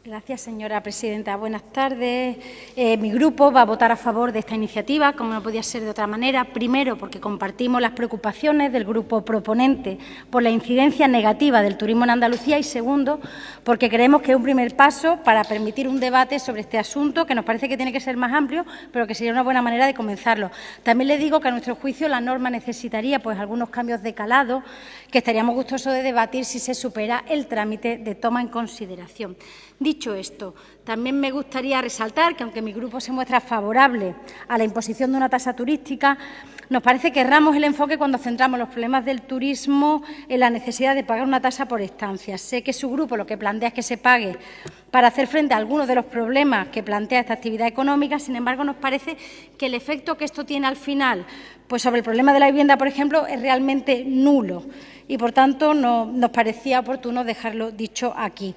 Gracias, señora presidenta. Buenas tardes. Mi grupo va a votar a favor de esta iniciativa, como no podía ser de otra manera. Primero, porque compartimos las preocupaciones del grupo proponente por la incidencia negativa del turismo en Andalucía y, segundo, porque creemos que es un primer paso para permitir un debate sobre este asunto, que nos parece que tiene que ser más amplio, pero que sería una buena manera de comenzarlo. También le digo que, a nuestro juicio, la norma necesitaría algunos cambios de calado, que estaríamos gustosos de debatir si se supera el trámite de toma en consideración. Dicho esto, también me gustaría resaltar que, aunque mi grupo se muestra favorable a la imposición de una tasa turística, nos parece que erramos el enfoque cuando centramos los problemas del turismo en la necesidad de pagar una tasa por estancia. Sé que su grupo lo que plantea es que se pague para hacer frente a algunos de los problemas que plantea esta actividad económica. Sin embargo, nos parece que el efecto que esto tiene al final, sobre el problema de la vivienda, por ejemplo, es realmente nulo y, por tanto, nos parecía oportuno dejarlo dicho aquí.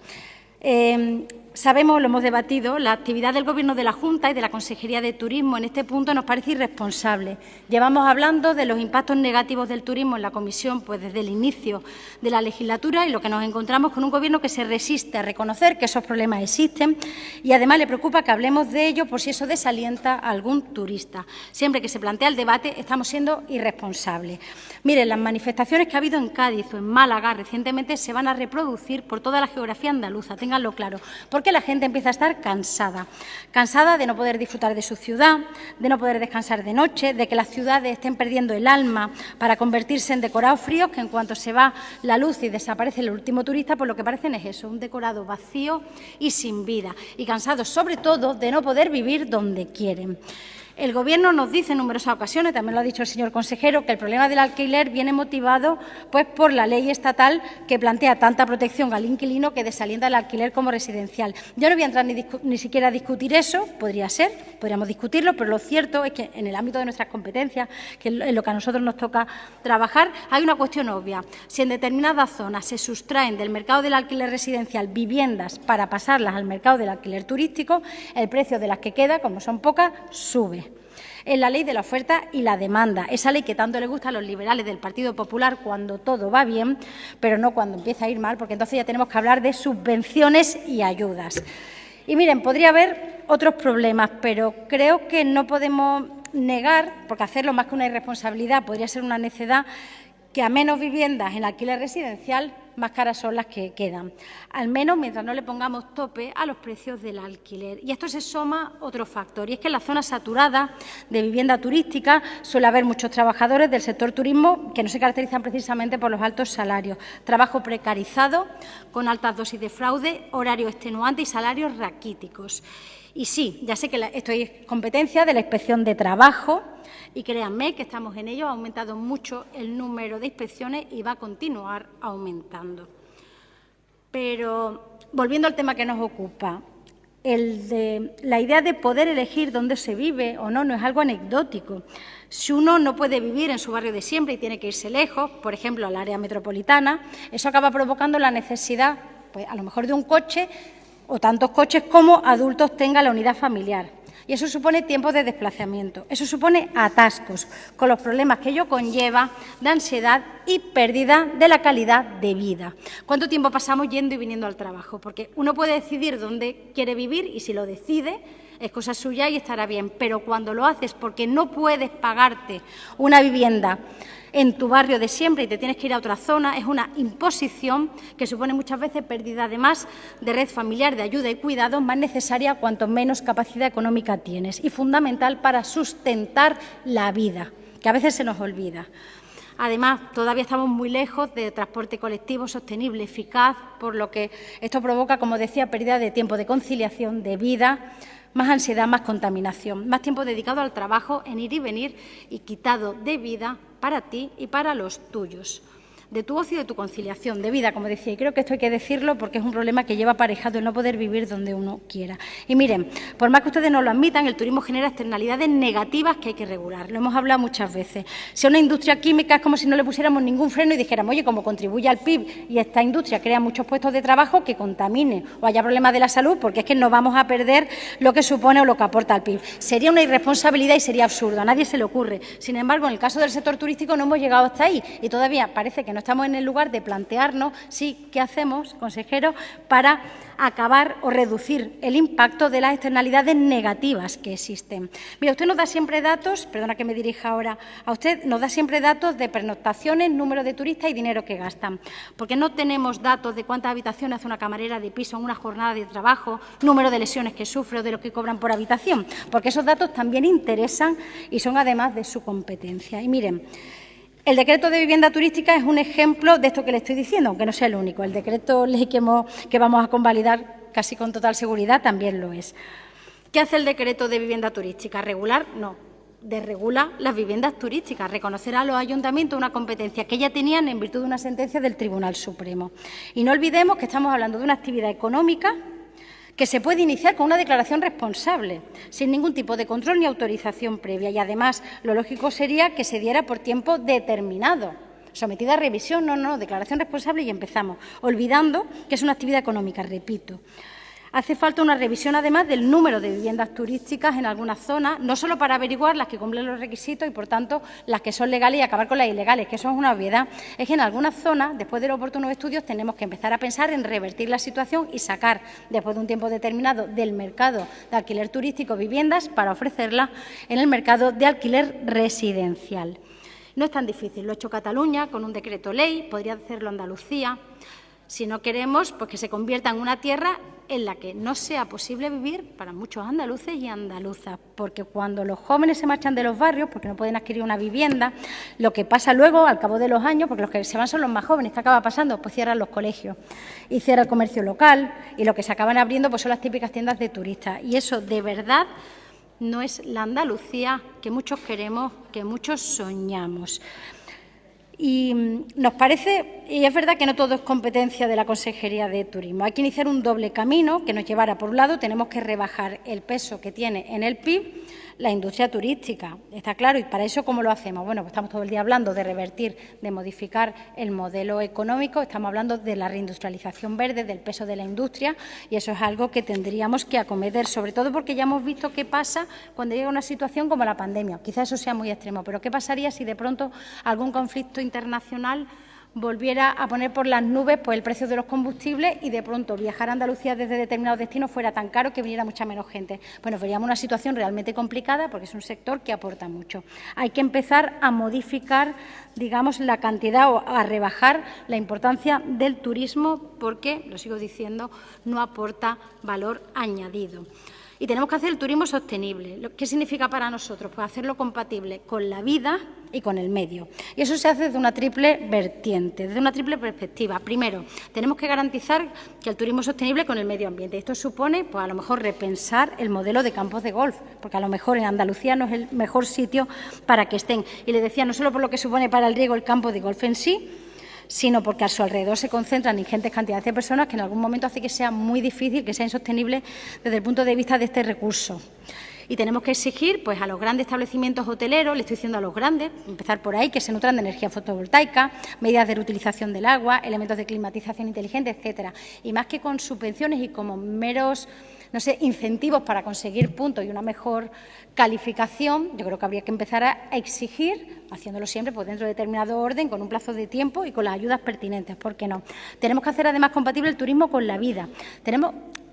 Sabemos, lo hemos debatido, la actividad del Gobierno de la Junta y de la Consejería de Turismo en este punto nos parece irresponsable. Llevamos hablando de los impactos negativos del turismo en la comisión desde el inicio de la legislatura, y lo que nos encontramos con un Gobierno que se resiste a reconocer que esos problemas existen y además le preocupa que hablemos de ello por si eso desalienta a algún turista. Siempre que se plantea el debate estamos siendo irresponsables. Miren, las manifestaciones que ha habido en Cádiz o en Málaga recientemente se van a reproducir por toda la geografía andaluza, ténganlo claro, porque la gente empieza a estar cansada de no poder disfrutar de su ciudad, de no poder descansar de noche, de que las ciudades estén perdiendo el alma para convertirse en decorados fríos, que en cuanto se va la luz y desaparece el último turista, pues lo que parecen es eso, un decorado vacío y sin vida, y cansados sobre todo de no poder vivir donde quieren. El Gobierno nos dice en numerosas ocasiones, también lo ha dicho el señor consejero, que el problema del alquiler viene motivado por la ley estatal que plantea tanta protección al inquilino que desalienta el alquiler como residencial. Yo no voy a entrar ni siquiera a discutir eso, podríamos discutirlo, pero lo cierto es que en el ámbito de nuestras competencias, que es en lo que a nosotros nos toca trabajar, hay una cuestión obvia. Si en determinadas zonas se sustraen del mercado del alquiler residencial viviendas para pasarlas al mercado del alquiler turístico, el precio de las que queda, como son pocas, sube. Es la ley de la oferta y la demanda, esa ley que tanto le gusta a los liberales del Partido Popular cuando todo va bien, pero no cuando empieza a ir mal, porque entonces ya tenemos que hablar de subvenciones y ayudas. Y miren, podría haber otros problemas, pero creo que no podemos negar, porque hacerlo más que una irresponsabilidad podría ser una necedad, que a menos viviendas en alquiler residencial, más caras son las que quedan, al menos mientras no le pongamos tope a los precios del alquiler. Y esto se suma otro factor, y es que en las zonas saturadas de vivienda turística suele haber muchos trabajadores del sector turismo que no se caracterizan precisamente por los altos salarios, trabajo precarizado, con altas dosis de fraude, horario extenuante y salarios raquíticos. Y sí, ya sé que esto es competencia de la Inspección de Trabajo, y créanme que estamos en ello, ha aumentado mucho el número de inspecciones y va a continuar aumentando. Pero, volviendo al tema que nos ocupa, la idea de poder elegir dónde se vive o no es algo anecdótico. Si uno no puede vivir en su barrio de siempre y tiene que irse lejos, por ejemplo, al área metropolitana, eso acaba provocando la necesidad, a lo mejor de un coche o tantos coches como adultos tenga la unidad familiar. Y eso supone tiempos de desplazamiento, eso supone atascos, con los problemas que ello conlleva de ansiedad y pérdida de la calidad de vida. ¿Cuánto tiempo pasamos yendo y viniendo al trabajo? Porque uno puede decidir dónde quiere vivir y si lo decide es cosa suya y estará bien, pero cuando lo haces porque no puedes pagarte una vivienda en tu barrio de siempre y te tienes que ir a otra zona, es una imposición que supone muchas veces pérdida, además, de red familiar, de ayuda y cuidado, más necesaria cuanto menos capacidad económica tienes, y fundamental para sustentar la vida, que a veces se nos olvida. Además, todavía estamos muy lejos de transporte colectivo sostenible, eficaz, por lo que esto provoca, como decía, pérdida de tiempo de conciliación, de vida, más ansiedad, más contaminación, más tiempo dedicado al trabajo, en ir y venir, y quitado de vida para ti y para los tuyos, de tu ocio y de tu conciliación, de vida, como decía. Y creo que esto hay que decirlo porque es un problema que lleva aparejado el no poder vivir donde uno quiera. Y miren, por más que ustedes no lo admitan, el turismo genera externalidades negativas que hay que regular. Lo hemos hablado muchas veces. Si a una industria química es como si no le pusiéramos ningún freno y dijéramos, oye, como contribuye al PIB y esta industria crea muchos puestos de trabajo, que contamine o haya problemas de la salud, porque es que no vamos a perder lo que supone o lo que aporta al PIB. Sería una irresponsabilidad y sería absurdo, a nadie se le ocurre. Sin embargo, en el caso del sector turístico no hemos llegado hasta ahí y todavía parece que no estamos en el lugar de plantearnos, sí, ¿qué hacemos, consejero, para acabar o reducir el impacto de las externalidades negativas que existen? Mira, usted nos da siempre datos, perdona que me dirija ahora a usted, nos da siempre datos de pernoctaciones, número de turistas y dinero que gastan. Porque no tenemos datos de cuántas habitaciones hace una camarera de piso en una jornada de trabajo, número de lesiones que sufre o de lo que cobran por habitación, porque esos datos también interesan y son además de su competencia. Y miren, el decreto de vivienda turística es un ejemplo de esto que le estoy diciendo, aunque no sea el único. El decreto ley que vamos a convalidar casi con total seguridad también lo es. ¿Qué hace el decreto de vivienda turística? ¿Regular? No. Desregula las viviendas turísticas, reconocer a los ayuntamientos una competencia que ya tenían en virtud de una sentencia del Tribunal Supremo. Y no olvidemos que estamos hablando de una actividad económica que se puede iniciar con una declaración responsable, sin ningún tipo de control ni autorización previa. Y, además, lo lógico sería que se diera por tiempo determinado, sometida a revisión, no, declaración responsable y empezamos, olvidando que es una actividad económica, repito. Hace falta una revisión, además, del número de viviendas turísticas en algunas zonas, no solo para averiguar las que cumplen los requisitos y, por tanto, las que son legales y acabar con las ilegales, que eso es una obviedad. Es que en algunas zonas, después de los oportunos estudios, tenemos que empezar a pensar en revertir la situación y sacar, después de un tiempo determinado, del mercado de alquiler turístico viviendas para ofrecerlas en el mercado de alquiler residencial. No es tan difícil, lo ha hecho Cataluña con un decreto ley, podría hacerlo Andalucía. Si no queremos, pues que se convierta en una tierra en la que no sea posible vivir para muchos andaluces y andaluzas, porque cuando los jóvenes se marchan de los barrios porque no pueden adquirir una vivienda, lo que pasa luego, al cabo de los años, porque los que se van son los más jóvenes, ¿qué acaba pasando? Pues cierran los colegios y cierra el comercio local y lo que se acaban abriendo pues son las típicas tiendas de turistas. Y eso, de verdad, no es la Andalucía que muchos queremos, que muchos soñamos. Y nos parece, y es verdad que no todo es competencia de la Consejería de Turismo, hay que iniciar un doble camino que nos llevará, por un lado, tenemos que rebajar el peso que tiene en el PIB la industria turística, está claro, y para eso, ¿cómo lo hacemos? Bueno, pues estamos todo el día hablando de revertir, de modificar el modelo económico, estamos hablando de la reindustrialización verde, del peso de la industria, y eso es algo que tendríamos que acometer, sobre todo porque ya hemos visto qué pasa cuando llega una situación como la pandemia. Quizás eso sea muy extremo, pero ¿qué pasaría si de pronto algún conflicto internacional volviera a poner por las nubes pues, el precio de los combustibles y de pronto viajar a Andalucía desde determinados destinos fuera tan caro que viniera mucha menos gente? Bueno, veríamos una situación realmente complicada porque es un sector que aporta mucho. Hay que empezar a modificar, digamos, la cantidad o a rebajar la importancia del turismo porque, lo sigo diciendo, no aporta valor añadido. Y tenemos que hacer el turismo sostenible. ¿Qué significa para nosotros? Pues hacerlo compatible con la vida y con el medio. Y eso se hace desde una triple vertiente, desde una triple perspectiva. Primero, tenemos que garantizar que el turismo es sostenible con el medio ambiente. Esto supone, pues a lo mejor, repensar el modelo de campos de golf, porque a lo mejor en Andalucía no es el mejor sitio para que estén. Y le decía, no solo por lo que supone para el riego el campo de golf en sí, sino porque a su alrededor se concentran ingentes cantidades de personas que en algún momento hace que sea muy difícil, que sea insostenible desde el punto de vista de este recurso. Y tenemos que exigir pues, a los grandes establecimientos hoteleros, le estoy diciendo a los grandes, empezar por ahí, que se nutran de energía fotovoltaica, medidas de reutilización del agua, elementos de climatización inteligente, etcétera. Y más que con subvenciones y como meros, no sé, incentivos para conseguir puntos y una mejor calificación, yo creo que habría que empezar a exigir, haciéndolo siempre pues, dentro de determinado orden, con un plazo de tiempo y con las ayudas pertinentes, ¿por qué no? Tenemos que hacer además compatible el turismo con la vida.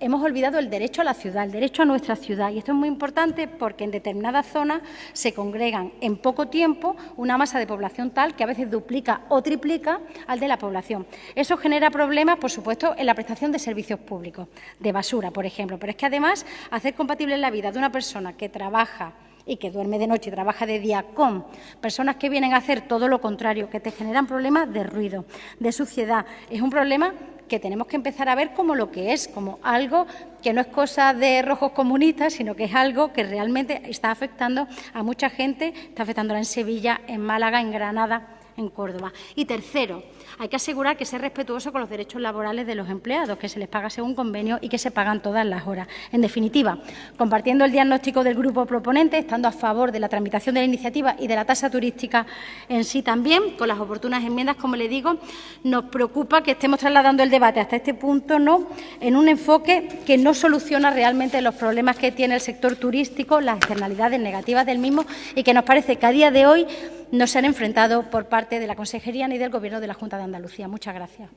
Hemos olvidado el derecho a la ciudad, el derecho a nuestra ciudad, y esto es muy importante porque en determinadas zonas se congregan en poco tiempo una masa de población tal que a veces duplica o triplica al de la población. Eso genera problemas, por supuesto, en la prestación de servicios públicos, de basura, por ejemplo, pero es que además hacer compatible la vida de una persona que trabaja y que duerme de noche y trabaja de día con personas que vienen a hacer todo lo contrario, que te generan problemas de ruido, de suciedad, es un problema que tenemos que empezar a ver como lo que es, como algo que no es cosa de rojos comunistas, sino que es algo que realmente está afectando a mucha gente, está afectándola en Sevilla, en Málaga, en Granada, en Córdoba. Y tercero, hay que asegurar que sea respetuoso con los derechos laborales de los empleados, que se les paga según convenio y que se pagan todas las horas. En definitiva, compartiendo el diagnóstico del grupo proponente, estando a favor de la tramitación de la iniciativa y de la tasa turística en sí también, con las oportunas enmiendas, como le digo, nos preocupa que estemos trasladando el debate hasta este punto en un enfoque que no soluciona realmente los problemas que tiene el sector turístico, las externalidades negativas del mismo y que nos parece que a día de hoy no se han enfrentado por parte de la Consejería ni del Gobierno de la Junta de de Andalucía. Muchas gracias.